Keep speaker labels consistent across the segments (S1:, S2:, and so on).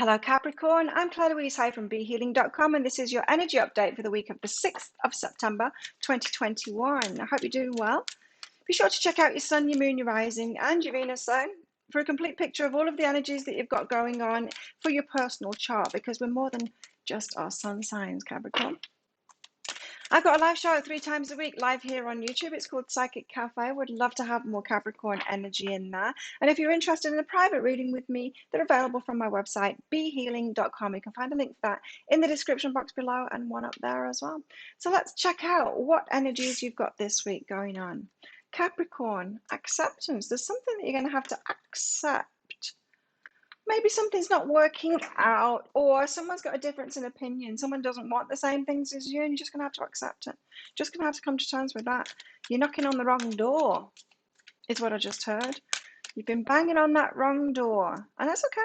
S1: Hello Capricorn, I'm Claire Louise High from BeHealing.com and this is your energy update for the week of the 6th of September 2021. I hope you're doing well. Be sure to check out your Sun, your Moon, your Rising and your Venus sign for a complete picture of all of the energies that you've got going on for your personal chart, because we're more than just our sun signs, Capricorn. I've got a live show 3 times a week live here on YouTube. It's called Psychic Cafe. I would love to have more Capricorn energy in there. And if you're interested in a private reading with me, they're available from my website, behealing.com. You can find a link for that in the description box below and one up there as well. So let's check out what energies you've got this week going on. Capricorn, acceptance. There's something that you're going to have to accept. Maybe something's not working out, or someone's got a difference in opinion. Someone doesn't want the same things as you, and you're just going to have to accept it. Just going to have to come to terms with that. You're knocking on the wrong door, is what I just heard. You've been banging on that wrong door, and that's okay.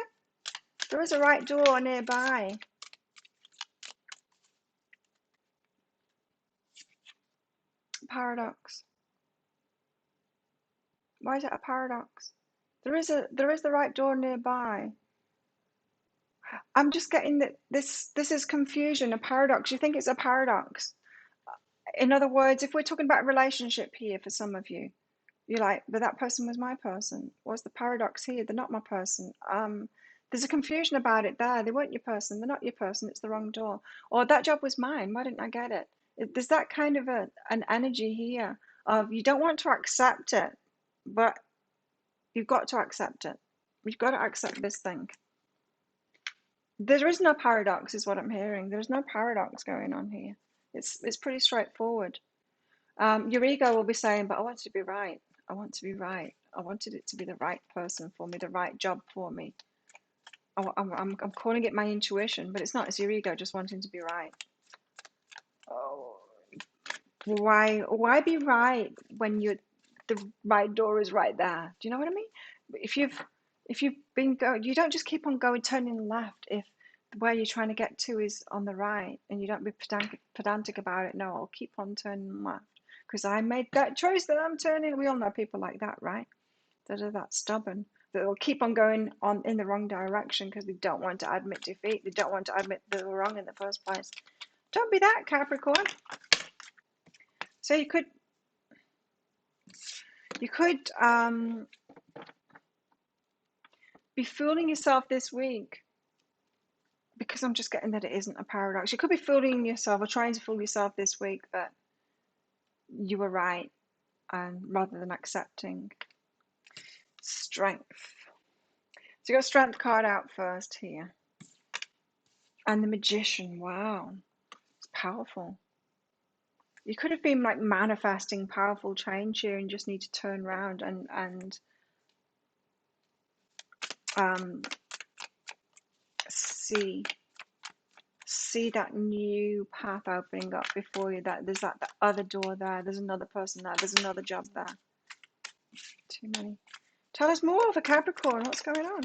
S1: There is a right door nearby. Paradox. Why is it a paradox? There is the right door nearby. I'm just getting that this is confusion, a paradox. You think it's a paradox. In other words, if we're talking about a relationship here for some of you, you're like, but that person was my person. What's the paradox here? They're not my person. There's a confusion about it there. They weren't your person. They're not your person. It's the wrong door. Or that job was mine. Why didn't I get it? There's that kind of an energy here of you don't want to accept it, but you've got to accept it. You've got to accept this thing. There is no paradox, is what I'm hearing. There's no paradox going on here. It's pretty straightforward. Your ego will be saying, but I want to be right. I want to be right. I wanted it to be the right person for me, the right job for me. I'm calling it my intuition, but it's not. It's your ego just wanting to be right. Oh, why be right when the right door is right there? Do you know what I mean? If you've been going, you don't just keep on going turning left if where you're trying to get to is on the right, and you don't be pedantic about it. No, I'll keep on turning left because I made that choice that I'm turning. We all know people like that, right? That are that stubborn, that will keep on going on in the wrong direction because they don't want to admit defeat. They don't want to admit they were wrong in the first place. Don't be that, Capricorn. So you could be fooling yourself this week, because I'm just getting that it isn't a paradox. You could be fooling yourself or trying to fool yourself this week that you were right, rather than accepting. Strength. So you got Strength card out first here. And the Magician. Wow. It's powerful. You could have been like manifesting powerful change here and just need to turn around and see that new path opening up before you. That there's that other door there. There's another person there. There's another job there. Too many. Tell us more for Capricorn. What's going on?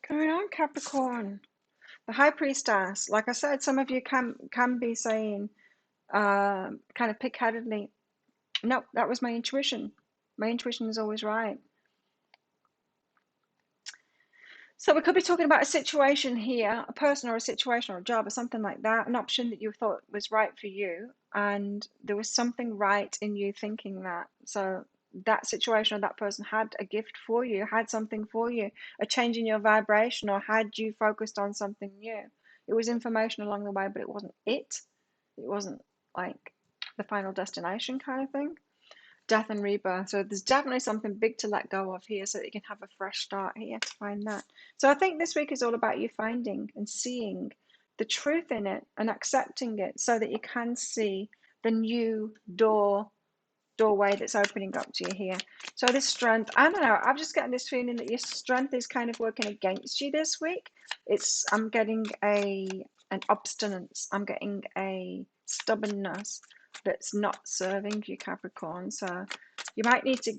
S1: Going on, Capricorn. The High Priestess. Like I said, some of you can be saying, kind of pig-headedly, no, that was my intuition. My intuition is always right. So we could be talking about a situation here, a person or a situation or a job or something like that, an option that you thought was right for you, and there was something right in you thinking that. So that situation or that person had a gift for you, had something for you, a change in your vibration, or had you focused on something new. It was information along the way, but it wasn't it. It wasn't like the final destination kind of thing. Death and rebirth. So there's definitely something big to let go of here so that you can have a fresh start here to find that. So I think this week is all about you finding and seeing the truth in it and accepting it so that you can see the new doorway that's opening up to you here. So this Strength, I don't know, I'm just getting this feeling that your strength is kind of working against you this week. I'm getting an obstinance. I'm getting a stubbornness that's not serving you, Capricorn. So you might need to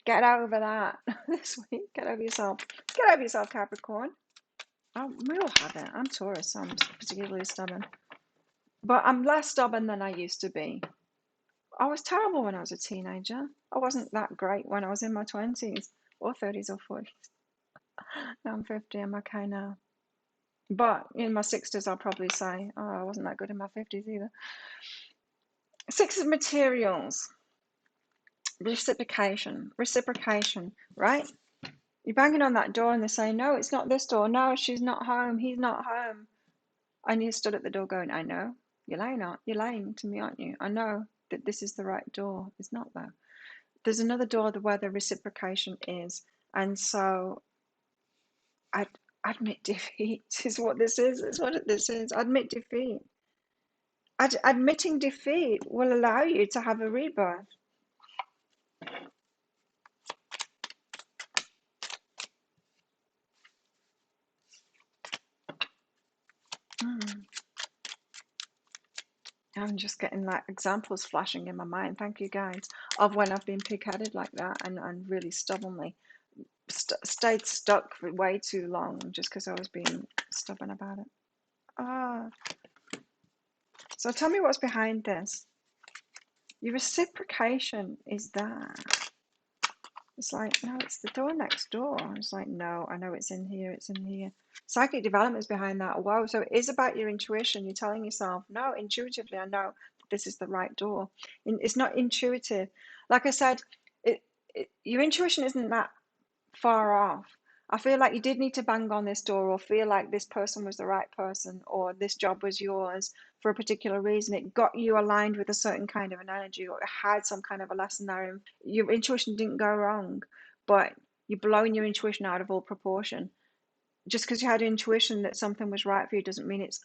S1: get over that this week. Get over yourself. Get over yourself, Capricorn. Oh, we all have it. I'm Taurus, so I'm particularly stubborn. But I'm less stubborn than I used to be. I was terrible when I was a teenager. I wasn't that great when I was in my 20s or 30s or 40s. Now I'm 50, I'm okay now. But in my 60s, I'll probably say, oh, I wasn't that good in my 50s either. Six of materials, reciprocation, right? You're banging on that door and they're saying, no, it's not this door. No, she's not home. He's not home. And you stood at the door going, I know. You're lying to me, aren't you? I know that this is the right door. It's not though. There's another door where the reciprocation is. And so I admit defeat is what this is. It's what this is. Admit defeat. Admitting defeat will allow you to have a rebirth. Mm. I'm just getting like examples flashing in my mind. Thank you guys of when I've been pig-headed like that and really stubbornly stayed stuck for way too long just because I was being stubborn about it. Ah, so tell me what's behind this. Your reciprocation is that. It's like, no, it's the door next door. It's like, no, I know it's in here, it's in here. Psychic development is behind that. Wow, so it is about your intuition. You're telling yourself, no, intuitively, I know that this is the right door. It's not intuitive. Like I said, your intuition isn't that far off. I feel like you did need to bang on this door or feel like this person was the right person or this job was yours for a particular reason. It got you aligned with a certain kind of an energy or it had some kind of a lesson there. Your intuition didn't go wrong, but you're blowing your intuition out of all proportion. Just because you had intuition that something was right for you doesn't mean it's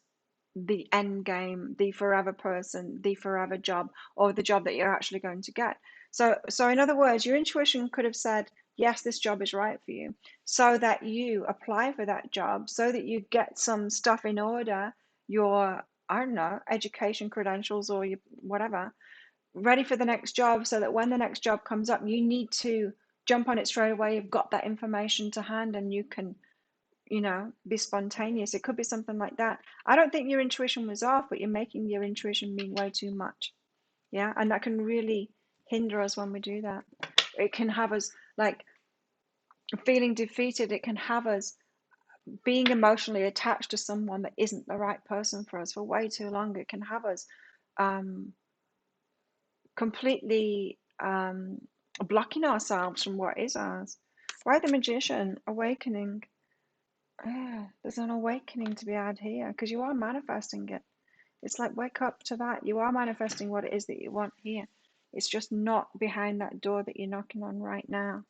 S1: the end game, the forever person, the forever job, or the job that you're actually going to get. So in other words, your intuition could have said, yes, this job is right for you, so that you apply for that job, so that you get some stuff in order, your, I don't know, education credentials or your whatever, ready for the next job, so that when the next job comes up, you need to jump on it straight away. You've got that information to hand and you can be spontaneous. It could be something like that. I don't think your intuition was off, but you're making your intuition mean way too much. Yeah, and that can really hinder us when we do that. It can have us like feeling defeated. It can have us being emotionally attached to someone that isn't the right person for us for way too long. It can have us completely blocking ourselves from what is ours. Why the Magician? Awakening. Yeah, there's an awakening to be had here because you are manifesting it. It's like, wake up to that. You are manifesting what it is that you want here. It's just not behind that door that you're knocking on right now.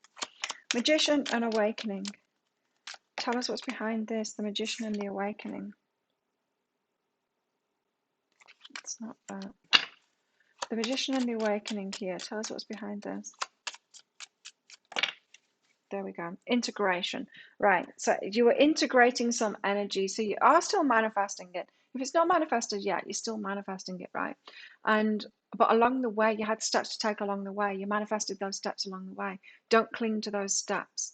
S1: Magician and awakening. Tell us what's behind this, the Magician and the awakening. It's not that. The Magician and the awakening here. Tell us what's behind this. There we go. Integration. Right. So you were integrating some energy. So you are still manifesting it. If it's not manifested yet, you're still manifesting it, right? But along the way, you had steps to take along the way. You manifested those steps along the way. Don't cling to those steps.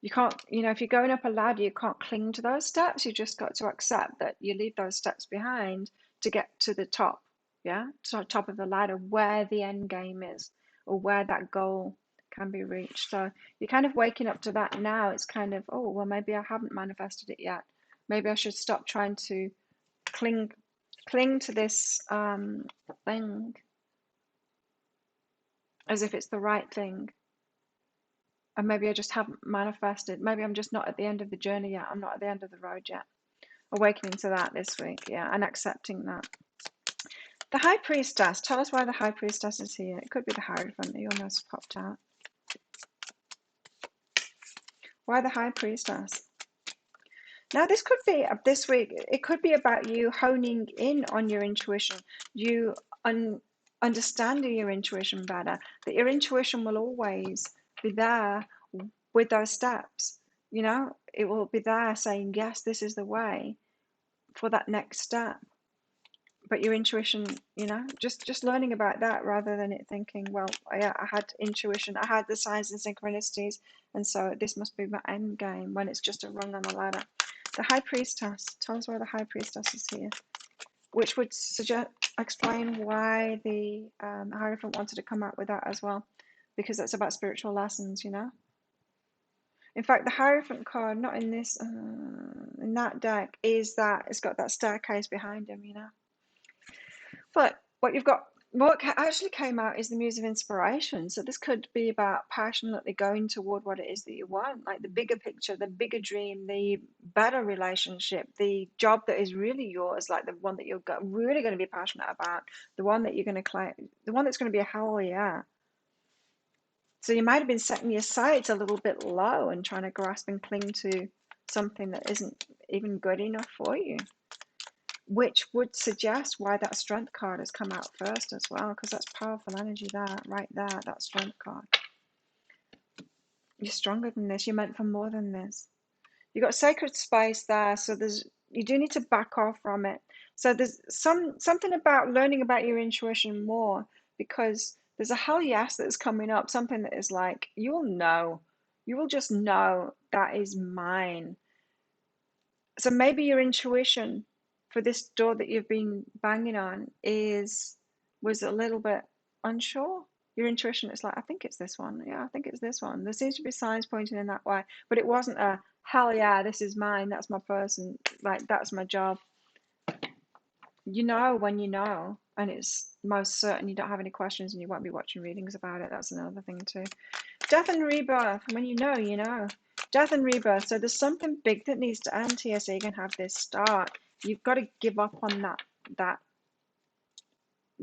S1: You can't, if you're going up a ladder, you can't cling to those steps. You just got to accept that you leave those steps behind to get to the top, yeah? To the top of the ladder where the end game is or where that goal can be reached. So you're kind of waking up to that now. It's kind of, oh, well, maybe I haven't manifested it yet. Maybe I should stop trying to cling to this thing as if it's the right thing. And maybe I just haven't manifested. Maybe I'm just not at the end of the journey yet. I'm not at the end of the road yet. Awakening to that this week, yeah, and accepting that. The High Priestess. Tell us why the High Priestess is here. It could be the Hierophant. He almost popped out. Why the High Priestess? Now, this could be, this week, it could be about you honing in on your intuition, you understanding your intuition better, that your intuition will always be there with those steps. It will be there saying, yes, this is the way for that next step. But your intuition, just learning about that rather than it thinking, well, yeah, I had intuition, I had the signs and synchronicities, and so this must be my end game, when it's just a rung on the ladder. The High Priestess. Tell us why the High Priestess is here. Which would explain why the Hierophant wanted to come out with that as well. Because that's about spiritual lessons, In fact, the Hierophant card, not in this, in that deck, is that it's got that staircase behind him, you know. But what actually came out is the Muse of Inspiration. So this could be about passionately going toward what it is that you want, like the bigger picture, the bigger dream, the better relationship, the job that is really yours, like the one that you're really going to be passionate about, the one that you're going to claim, the one that's going to be a hell yeah. So you might have been setting your sights a little bit low and trying to grasp and cling to something that isn't even good enough for you, which would suggest why that strength card has come out first as well, because that's powerful energy there, right there, that strength card. You're stronger than this. You're meant for more than this. You've got sacred space there, so you do need to back off from it. So there's something about learning about your intuition more, because there's a hell yes that's coming up, something that is like, you will just know that is mine. So maybe your intuition for this door that you've been banging on was a little bit unsure. Your intuition is like, I think it's this one. Yeah, I think it's this one. There seems to be signs pointing in that way, but it wasn't a hell yeah, this is mine, that's my person, like that's my job. You know when you know, and it's most certain, you don't have any questions, and you won't be watching readings about it. That's another thing too. Death and rebirth. When you know, you know. Death and rebirth. So there's something big that needs to end here so you can have this start. You've got to give up on that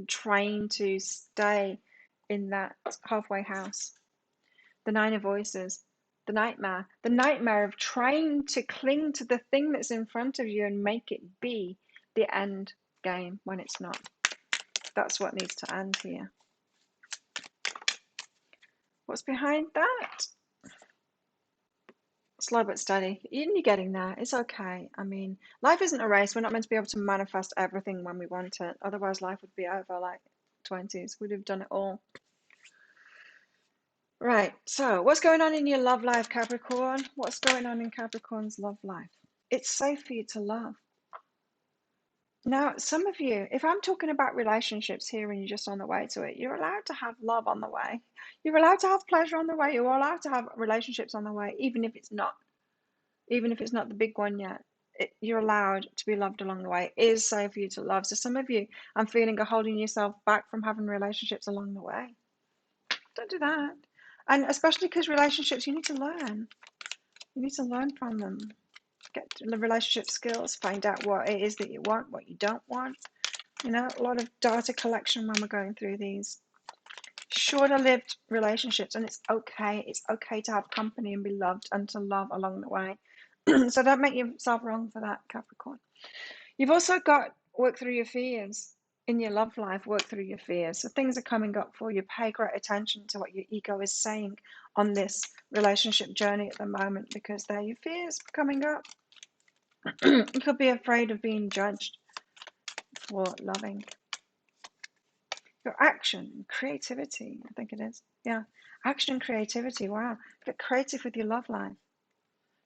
S1: trying to stay in that halfway house. The Nine of Voices. The nightmare of trying to cling to the thing that's in front of you and make it be the end game when it's not. That's what needs to end here. What's behind that? Slow but steady. You're getting there. It's okay. I mean, life isn't a race. We're not meant to be able to manifest everything when we want it. Otherwise, life would be over like 20s. We'd have done it all. Right. So, what's going on in your love life, Capricorn? What's going on in Capricorn's love life? It's safe for you to love. Now, some of you, if I'm talking about relationships here and you're just on the way to it, you're allowed to have love on the way. You're allowed to have pleasure on the way. You're allowed to have relationships on the way, even if it's not the big one yet. You're allowed to be loved along the way. It is safe for you to love. So some of you, I'm feeling, are holding yourself back from having relationships along the way. Don't do that. And especially because relationships, you need to learn. You need to learn from them. Get the relationship skills, find out what it is that you want, what you don't want. You know, a lot of data collection when we're going through these. Shorter lived relationships, and it's okay. It's okay to have company and be loved and to love along the way. So don't make yourself wrong for that, Capricorn. You've also got work through your fears in your love life, work through your fears. So things are coming up for you. Pay great attention to what your ego is saying on this relationship journey at the moment, because there are your fears coming up. You could be afraid of being judged for loving. Your action and creativity, I think it is. Yeah, action and creativity. Wow, get creative with your love life.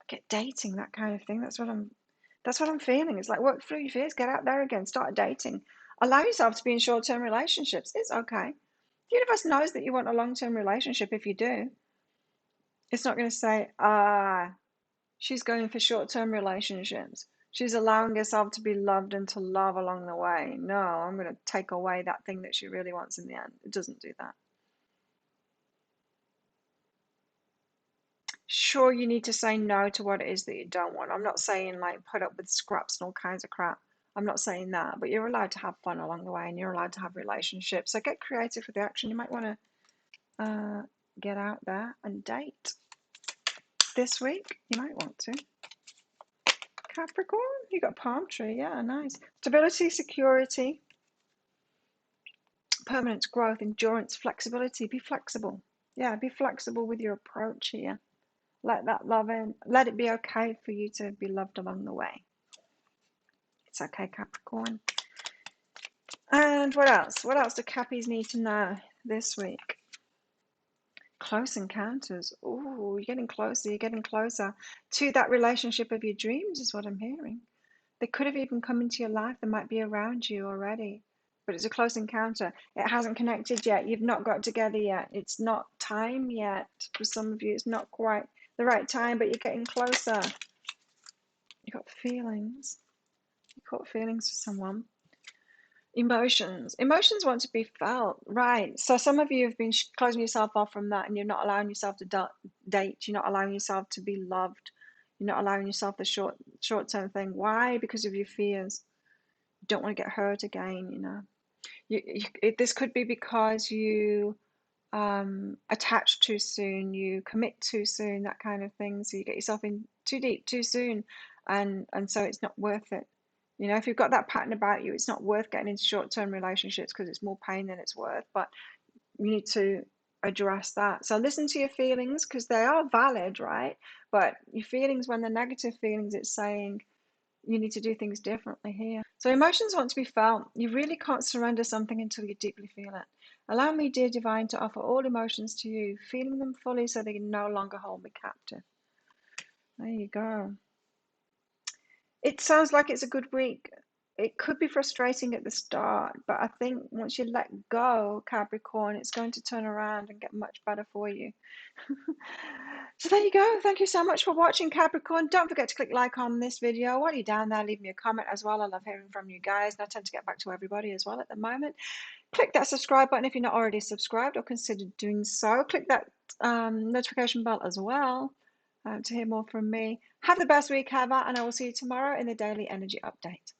S1: Get dating, that kind of thing. That's what I'm feeling. It's like work through your fears, get out there again, start dating. Allow yourself to be in short-term relationships. It's okay. The universe knows that you want a long-term relationship if you do. It's not going to say, she's going for short-term relationships. She's allowing herself to be loved and to love along the way. No, I'm going to take away that thing that she really wants in the end. It doesn't do that. Sure, you need to say no to what it is that you don't want. I'm not saying like put up with scraps and all kinds of crap. I'm not saying that, but you're allowed to have fun along the way, and you're allowed to have relationships. So get creative with the action. You might want to get out there and date this week. You might want to. Capricorn, you got palm tree. Yeah, nice. Stability, security, permanence, growth, endurance, flexibility. Be flexible. Yeah, be flexible with your approach here. Let that love in. Let it be okay for you to be loved along the way. It's okay, Capricorn. And what else? What else do Cappies need to know this week? Close encounters. Oh, you're getting closer. You're getting closer to that relationship of your dreams is what I'm hearing. They could have even come into your life. They might be around you already. But it's a close encounter. It hasn't connected yet. You've not got together yet. It's not time yet. For some of you, it's not quite the right time, but you're getting closer. You got feelings. You got feelings for someone. Emotions. Emotions want to be felt, right? So some of you have been closing yourself off from that, and you're not allowing yourself to date. You're not allowing yourself to be loved. You're not allowing yourself the short-term thing. Why? Because of your fears. You don't want to get hurt again, you know. This could be because you attach too soon, you commit too soon, that kind of thing. So you get yourself in too deep too soon, and so it's not worth it. You know, if you've got that pattern about you, it's not worth getting into short-term relationships because it's more pain than it's worth. But you need to address that. So listen to your feelings because they are valid, right? But your feelings, when they're negative feelings, it's saying you need to do things differently here. So emotions want to be felt. You really can't surrender something until you deeply feel it. Allow me, dear divine, to offer all emotions to you, feeling them fully so they can no longer hold me captive. There you go. It sounds like it's a good week. It could be frustrating at the start, but I think once you let go, Capricorn, it's going to turn around and get much better for you. So there you go. Thank you so much for watching, Capricorn. Don't forget to click like on this video. While you're down there, leave me a comment as well. I love hearing from you guys, and I tend to get back to everybody as well at the moment. Click that subscribe button if you're not already subscribed or consider doing so. Click that notification bell as well to hear more from me. Have the best week ever, and I will see you tomorrow in the Daily Energy Update.